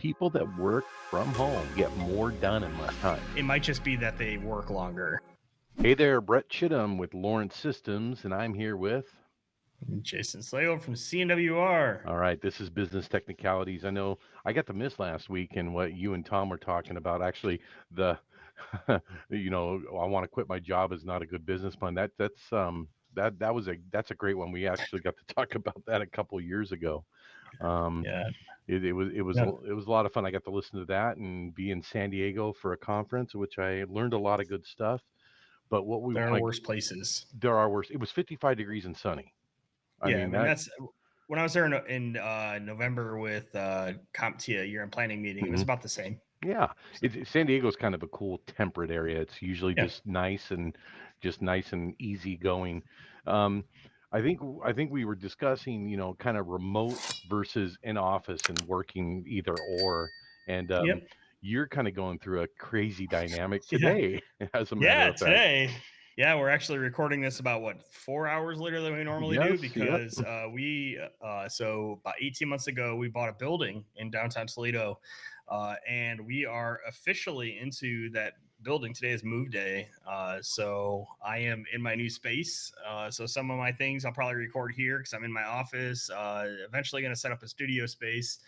people that work from home get more done in less time? It might just be that they work longer. Hey there, Brett Chittum with Lawrence Systems, and I'm here with. Jason Slayo from CNWR. All right, this is Business Technicalities. I know I got to miss last week and what you and Tom were talking about. Actually, the, I want to quit my job is not a good business plan. That's a great one. We actually got to talk about that a couple years ago. Um, Yeah, yeah, it was a lot of fun. I got to listen to that and be in San Diego for a conference, which I learned a lot of good stuff. But what we there are want worse places. there are worse. It was 55 degrees and sunny. I Yeah, I mean mean that. that's when I was there in November with CompTIA year-end planning meeting. It was Mhm. about the same. Yeah, So, San Diego's kind of a cool temperate area. It's usually yeah, just nice and easy going. Um, I think we were discussing, kind of remote versus in office and working either or, and yep, you're kind of going through a crazy dynamic yeah, today, as a matter yeah. of fact. Today, yeah, we're actually recording this about what 4 hours later than we normally do Yes, yep. because so about 18 months ago we bought a building in downtown Toledo, and we are officially into that building. Today is move day, so I am in my new space. So some of my things I'll probably record here because I'm in my office. Eventually going to set up a studio space,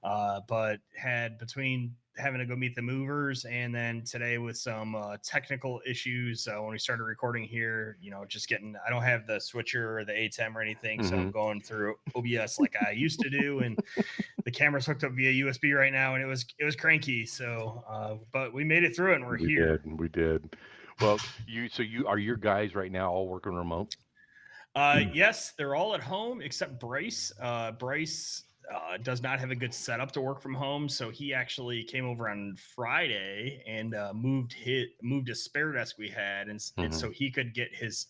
but had between having to go meet the movers and then today with some technical issues when we started recording here, just getting, I don't have the switcher or the ATEM or anything, so Hmm. I'm going through OBS like I used to do, and the camera's hooked up via USB right now, and it was cranky. So but we made it through it and we're We here. did, we did. Well, you are your guys right now all working remote? Yes, they're all at home except Bryce. Bryce does not have a good setup to work from home, so he actually came over on Friday and moved a spare desk we had, and Hmm. so he could get his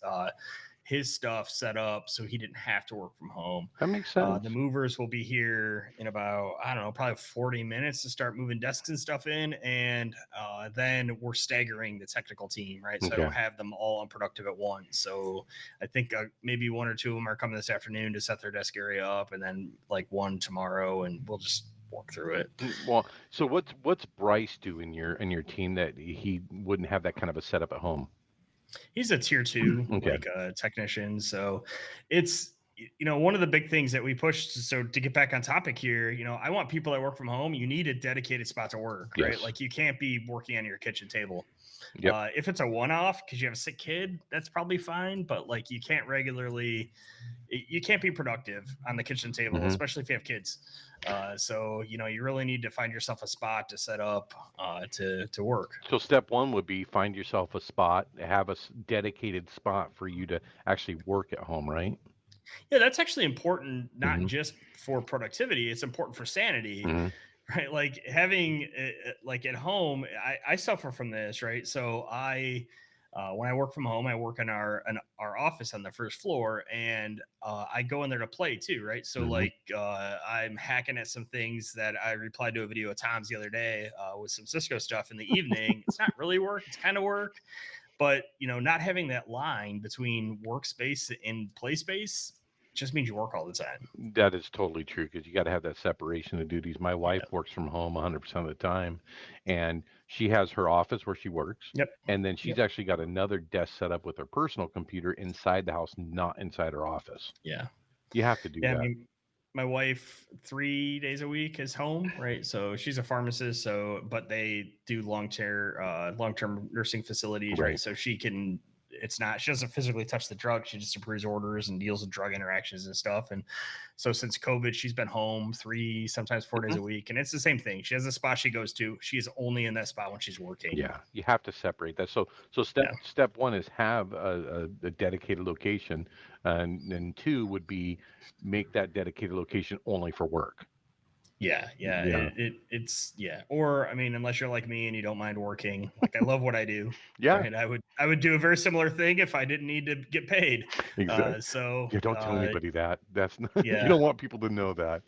stuff set up so he didn't have to work from home. That makes The sense. movers will be here in about, I don't know, probably 40 minutes to start moving desks and stuff in. And then we're staggering the technical team, right? So I Okay. don't have them all unproductive at once. So I think maybe one or two of them are coming this afternoon to set their desk area up, and then like one tomorrow, and we'll just walk through it. Well, so what's Bryce do in your team that he wouldn't have that kind of a setup at home? He's a tier two, Okay. like technician. So it's, one of the big things that we pushed. So to get back on topic here, I want people that work from home. You need a dedicated spot to work, right? Yes. Like you can't be working on your kitchen table. Yep. If it's a one-off because you have a sick kid, that's probably fine. But like you can't be productive on the kitchen table, Hmm. especially if you have kids. So you really need to find yourself a spot to set up to work. So step one would be find yourself a spot, have a dedicated spot for you to actually work at home, right? Yeah, that's actually important, not Hmm. just for productivity. It's important for sanity, Hmm. right? Like having like at home, I suffer from this, right? So when I work from home, I work in our office on the first floor, and I go in there to play too, right? So Hmm. like I'm hacking at some things that I replied to a video of Tom's the other day with some Cisco stuff in the evening. It's not really work; it's kind of work, but not having that line between workspace and play space just means you work all the time. That is totally true because you got to have that separation of duties. My Yeah. wife works from home 100% of the time, and she has her office where she works, Yep. and then she's Yep. actually got another desk set up with her personal computer inside the house, not inside her office. Yeah. You have to do Yeah. I that. mean, my wife 3 days a week is home, right? So she's a pharmacist. So, but they do long term nursing facilities, right? Right. So she can. It's not. She doesn't physically touch the drug. She just approves orders and deals with drug interactions and stuff. And so since COVID, she's been home 3, sometimes 4 days Mhm. a week, and it's the same thing. She has a spot she goes to. She is only in that spot when she's working. Yeah, you have to separate that. So Yeah. step one is have a dedicated location, and then two would be make that dedicated location only for work. Yeah, yeah, Yeah. it's yeah. Or I mean, unless you're like me and you don't mind working, like I love what I do, Yeah. right? I would do a very similar thing if I didn't need to get paid. Exactly. So Yeah, don't tell anybody that. That's not, you yeah, don't want people to know that.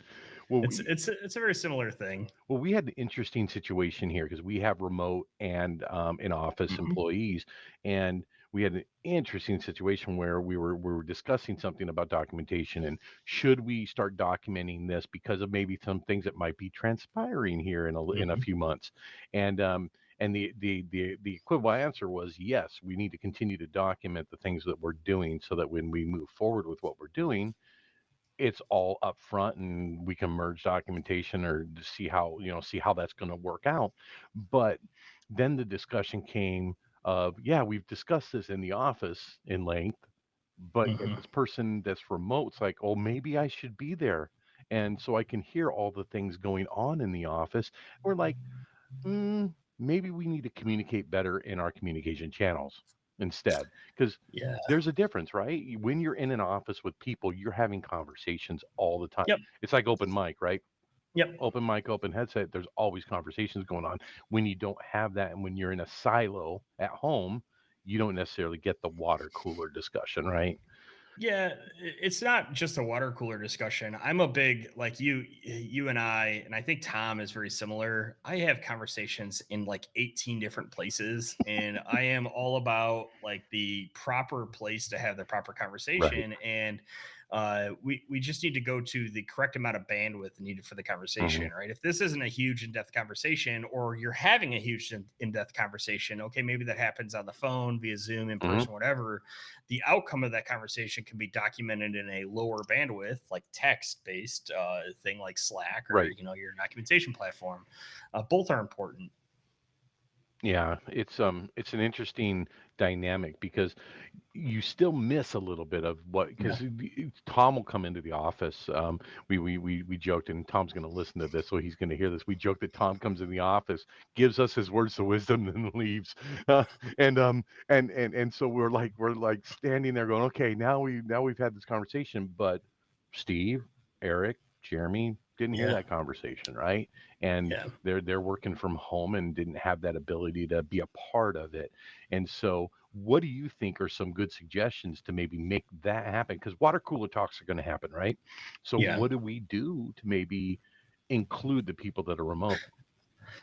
Well, it's a very similar thing. we had an interesting situation here because we have remote and in office Mhm. employees, and we had an interesting situation where we were discussing something about documentation and should we start documenting this because of maybe some things that might be transpiring here in a Hmm. few months, and the equivalent answer was yes, we need to continue to document the things that we're doing so that when we move forward with what we're doing, it's all up front and we can merge documentation or to see how that's going to work out. But then the discussion came of, yeah, we've discussed this in the office in length, but yet Hmm. this person that's remote's like, oh, maybe I should be there, and so I can hear all the things going on in the office. We're like, maybe we need to communicate better in our communication channels instead, because Yeah. there's a difference, right? When you're in an office with people, you're having conversations all the time. Yep. It's like open mic, right? Yep. Open mic, open headset, there's always conversations going on. When you don't have that and when you're in a silo at home, you don't necessarily get the water cooler discussion, right? Yeah, it's not just a water cooler discussion. I'm a big like you and I think Tom is very similar. I have conversations in like 18 different places, and I am all about like the proper place to have the proper Right. conversation. And we just need to go to the correct amount of bandwidth needed for the Hmm. conversation, right? If this isn't a huge in-depth conversation, or you're having a huge in-depth conversation, okay, maybe that happens on the phone, via Zoom, in Hmm. person, whatever. The outcome of that conversation can be documented in a lower bandwidth, like text based thing like Slack, or Right. your documentation platform. Both are important. Yeah, it's an interesting dynamic because you still miss a little bit of what, Yeah. because Tom will come into the office. We joked, and Tom's going to listen to this, so he's going to hear this. We joked that Tom comes in the office, gives us his words of wisdom, and leaves. And so we're like standing there going, okay, now we've had this conversation, but Steve, Eric, Jeremy didn't hear Yeah. that conversation, right? And Yeah. they're working from home and didn't have that ability to be a part of it. And so, what do you think are some good suggestions to maybe make that happen? Because water cooler talks are going to happen, right? So, Yeah. what do we do to maybe include the people that are remote?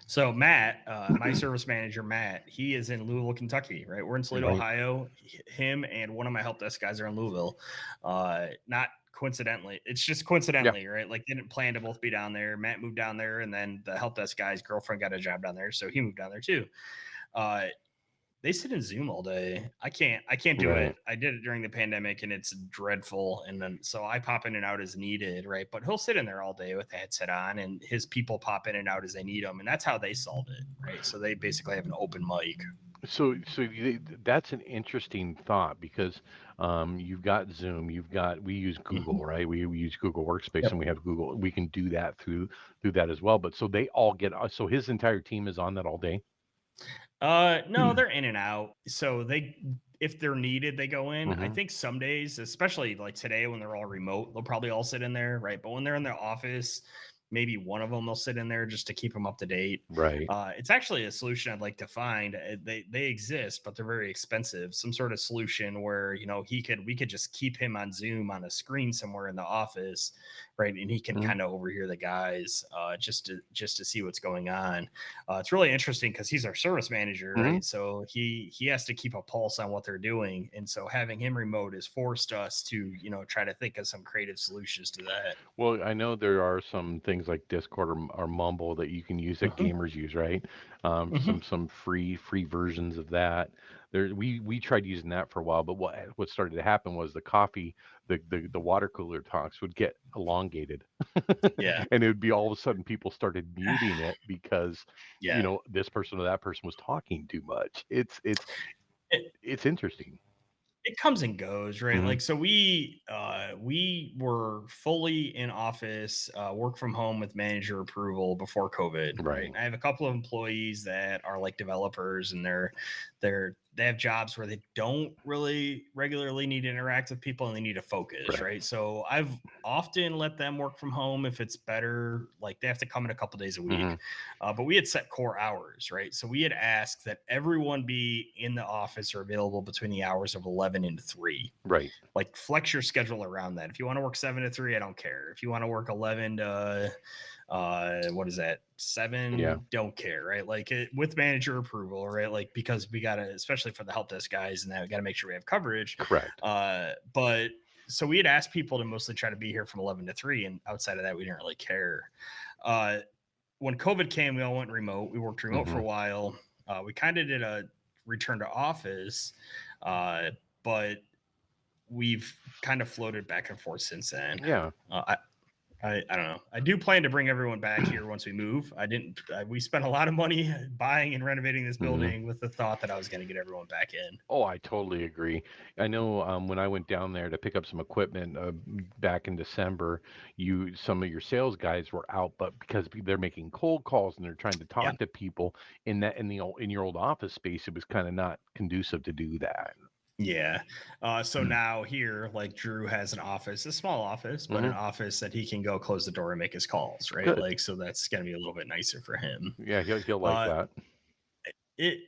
So Matt, my service manager, Matt, he is in Louisville, Kentucky, right? We're in Toledo, Right. Ohio. Him and one of my help desk guys are in Louisville. Not coincidentally, it's just Yeah. coincidentally, right? Like they didn't plan to both be down there. Matt moved down there, and then the help desk guy's girlfriend got a job down there, so he moved down there too. Uh, they sit in Zoom all day. I can't do Right. it. I did it during the pandemic and it's dreadful. And then so I pop in and out as needed, right? But he'll sit in there all day with the headset on, and his people pop in and out as they need them. And that's how they solve it, right? So they basically have an open mic. That's an interesting thought because you've got Zoom, we use Google, Mhm. right? We use Google Workspace, Yep. and we have Google. We can do that through that as well. But so they all get so his entire team is on that all day. No, they're in and out. So they, if they're needed, they go in. I Hmm. think some days, especially like today when they're all remote, they'll probably all sit in there, right? But when they're in their office, maybe one of them will sit in there just to keep them up to date. Right. It's actually a solution I'd like to find. They exist, but they're very expensive. Some sort of solution where we could just keep him on Zoom on a screen somewhere in the office, right? And he can Hmm. kind of overhear the guys just to see what's going on. It's really interesting because he's our service manager, Hmm. right? So he has to keep a pulse on what they're doing, and so having him remote has forced us to try to think of some creative solutions to that. Well, I know there are some things like Discord or Mumble that you can use that Hmm. gamers use, right? Hmm. Some free versions of that. We tried using that for a while, but what started to happen was the water cooler talks would get elongated, Yeah. and it would be all of a sudden people started muting it because Yeah. this person or that person was talking too much. It, It's interesting. it comes and goes, right? Hmm. Like so we were fully in office, work from home with manager approval before COVID, right? Right. And I have a couple of employees that are like developers, and they have jobs where they don't really regularly need to interact with people and they need to focus, Right. right? So I've often let them work from home if it's better. Like they have to come in a couple days a Hmm. week, but we had set core hours, right? So we had asked that everyone be in the office or available between the hours of 11 and 3. Right. Like flex your schedule around that. If you want to work 7 to 3, I don't care. If you want to work 11 to What is that? Yeah. 7 don't care, right? Like with manager approval, right? Like because we gotta, especially for the help desk guys, and that we gotta make sure we have coverage. Correct. But so we had asked people to mostly try to be here from 11 to 3, and outside of that, we didn't really care. Uh, when COVID came, we all went remote. We worked remote for Hmm. a while. We kind of did a return to office, but we've kind of floated back and forth since then. Yeah. I don't know. I do plan to bring everyone back here once we move. I didn't. We spent a lot of money buying and renovating this Hmm. building with the thought that I was going to get everyone back in. Oh, I totally agree. I know when I went down there to pick up some equipment back in December, some of your sales guys were out, but because they're making cold calls and they're trying to Yeah. talk to people in your old office space, it was kind of not conducive to do that. Yeah. So now here, like Drew has an office, a small office, but an Hmm. office that he can go close the door and make his calls, right? Good. Like, so that's going to be a little bit nicer for him. Yeah, he'll like Uh, that. it,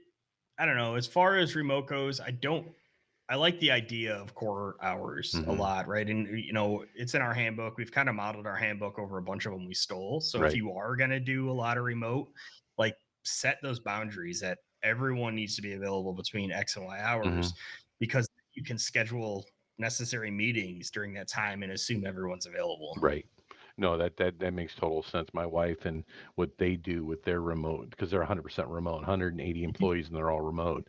I don't know. As far as remote goes, I like the idea of core hours a Hmm. lot, right? And it's in our handbook. We've kind of modeled our handbook over a bunch of them we stole. So if Right. you are going to do a lot of remote, like set those boundaries that everyone needs to be available between X and Y Hmm. hours because you can schedule necessary meetings during that time and assume everyone's available. Right. No, that makes total sense. My wife and what they do with their remote, because they're 100% remote, 180 Mhm. employees and they're all remote.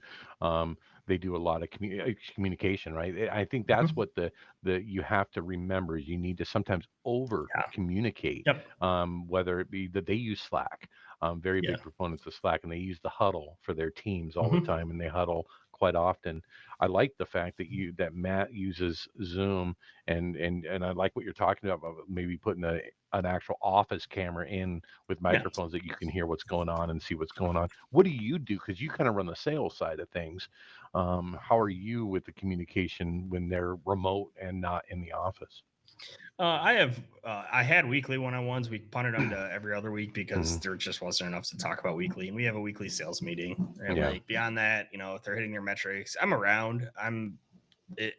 They do a lot of communication, right? I think that's Mhm. what the you have to remember is you need to sometimes over Yeah. communicate, Yep. whether it be that they use Slack, very Yeah. big proponents of Slack, and they use the huddle for their teams all the Mhm. time, and they huddle quite often. I like the fact that Matt uses Zoom and I like what you're talking about maybe putting an actual office camera in with Yeah. microphones that you can hear what's going on and see what's going on. What do you do? Because you kind of run the sales side of things. How are you with the communication when they're remote and not in the office? I had weekly one-on-ones. We punted them to every other week because Hmm. there just wasn't enough to talk about weekly. And we have a weekly sales meeting. And Yeah. like beyond that, if they're hitting their metrics, I'm around.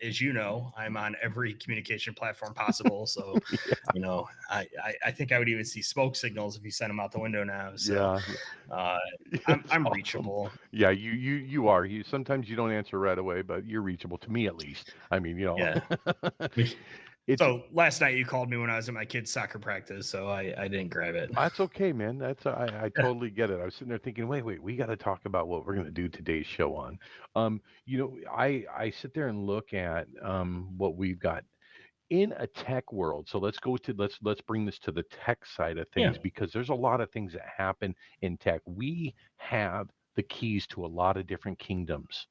As you know, I'm on every communication platform possible. So, Yeah. I think I would even see smoke signals if you send them out the window now. So, Yeah. uh, It's I'm awesome. reachable. Yeah, you are. You sometimes you don't answer right away, but you're reachable to me at least. I mean, Yeah. it's So last night you called me when I was at my kid's soccer practice, so I didn't grab it. That's okay, man. I Yeah. totally get it. I was sitting there thinking, wait, we got to talk about what we're going to do today's show on. I sit there and look at what we've got in a tech world. So let's bring this to the tech side of Yeah. things because there's a lot of things that happen in tech. We have the keys to a lot of different kingdoms.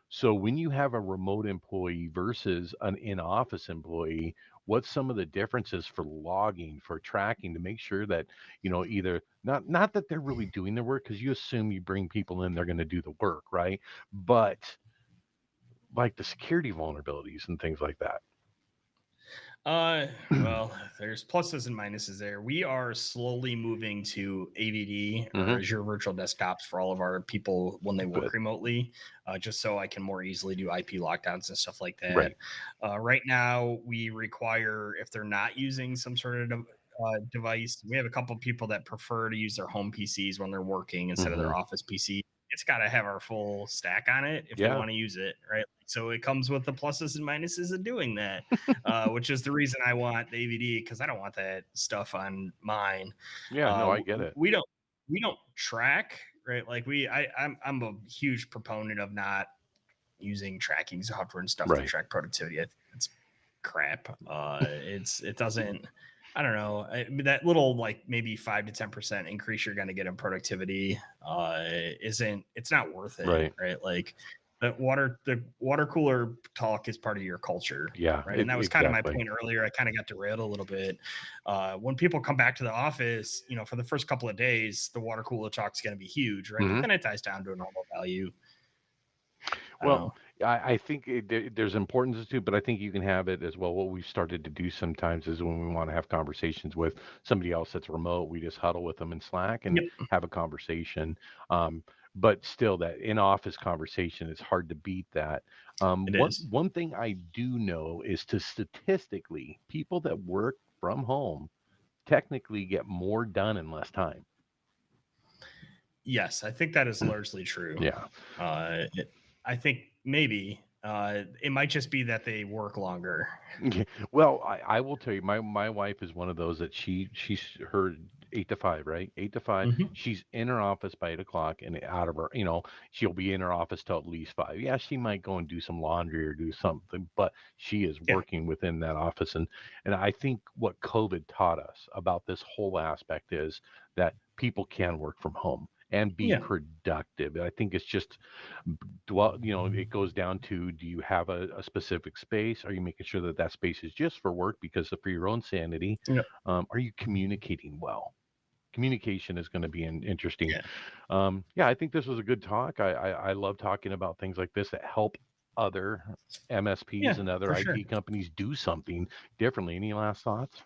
So when you have a remote employee versus an in-office employee, what's some of the differences for logging, for tracking to make sure that, either not that they're really doing the work because you assume you bring people in, they're going to do the work, right? But like the security vulnerabilities and things like that. Well, there's pluses and minuses there. We are slowly moving to AVD or Hmm. Azure Virtual Desktops for all of our people when they work Good. remotely, just so I can more easily do IP lockdowns and stuff like that. Right. Right now, we require if they're not using some sort of device, we have a couple of people that prefer to use their home PCs when they're working instead of Hmm. their office PC. It's got to have our full stack on it if they Yeah. want to use it, right? So it comes with the pluses and minuses of doing that, which is the reason I want the AVD because I don't want that stuff on mine. Yeah. No, I get it. We don't track, right? Like I'm a huge proponent of not using tracking software and stuff to Right. track productivity. I think it's crap. It doesn't. I don't know. That little like maybe 5 to 10% increase you're going to get in productivity isn't. It's not worth it, Right. right? Like the water cooler talk is part of your culture, Yeah. right? And that was kind of my Exactly. point earlier. I kind of got derailed a little bit. When people come back to the office, for the first couple of days, the water cooler talk is going to be huge, right? But Hmm. then it dies down to a normal value. I don't Well, know. I think there's importance to, but I think you can have it as well. What we've started to do sometimes is when we want to have conversations with somebody else that's remote, we just huddle with them in Slack and Yep, have a conversation. Um, but still, that in-office conversation is hard to beat that. it One is. one thing I do know is to statistically, people that work from home technically get more done in less time. Yes, I think that is largely true. Yeah. I think maybe it might just be that they work longer. Yeah. Well, I will tell you, my wife is one of those that she's her 8 to 5, right? 8 to 5. Mhm. She's in her office by 8 o'clock and out of her, she'll be in her office till at least 5. Yeah, she might go and do some laundry or do something, but she is Yeah, working within that office. And I think what COVID taught us about this whole aspect is that people can work from home and be yeah, productive. I think it's just dwell, it goes down to, do you have a specific space? Are you making sure that that space is just for work because of for your own sanity? yeah, Are you communicating well? Communication is going to be interesting. yeah, Yeah, I think this was a good talk. I love talking about things like this that help other MSPs yeah, and other for sure. IT companies do something differently. Any last thoughts?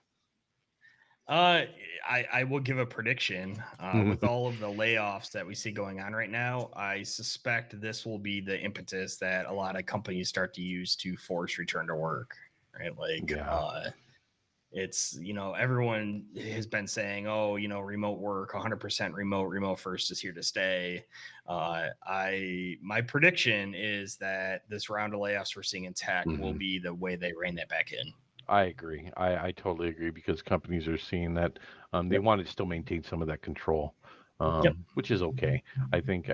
Uh, I will give a prediction. With all of the layoffs that we see going on right now, I suspect this will be the impetus that a lot of companies start to use to force return to work. Right, like Yeah, it's everyone has been saying, oh, remote work, 100% remote, remote first is here to stay. I My prediction is that this round of layoffs we're seeing in tech will hmm, be the way they rein that back in. I agree. I totally agree because companies are seeing that they Yep. want to still maintain some of that control, Yep. which is okay. I think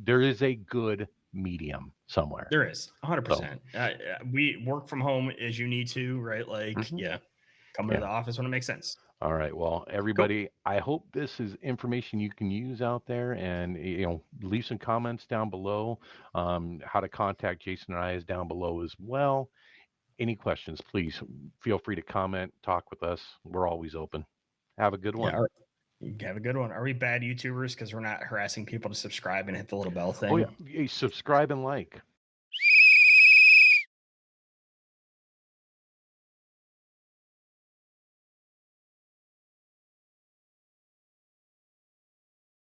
there is a good medium somewhere. There is So, 100%. We work from home as you need to, right? Like, mhm, yeah, come into yeah. the office when it makes sense. All right. Well, Cool. everybody, I hope this is information you can use out there, and leave some comments down below. How to contact Jason and I is down below as well. Any questions, please feel free to comment, talk with us. We're always open. Have a good Yeah. one. All right. You have a good one. Are we bad YouTubers because we're not harassing people to subscribe and hit the little bell Oh yeah, thing? hey, subscribe and like.